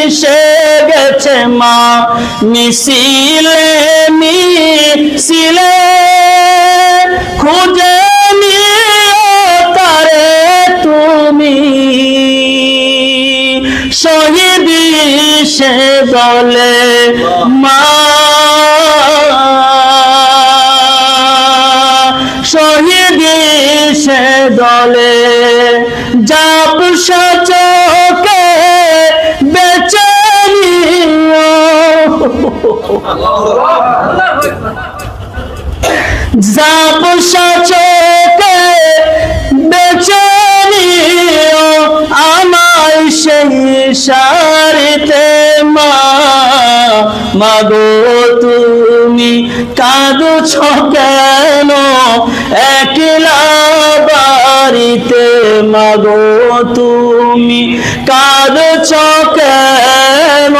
মিশে গেছে মা মিছিলে মিছিলে খুঁজে নিও তারে তুমি শহীদ সে বলে মা শহীদ সে দলে জাপ সচকে বেঁচে নিও জাপ সচকে বেঁচে নিও আমায় সেই সারিতে মা মাগো তুমি কাঁদছ কেন একলা বাড়িতে মাগো তুমি কাঁদছ কেন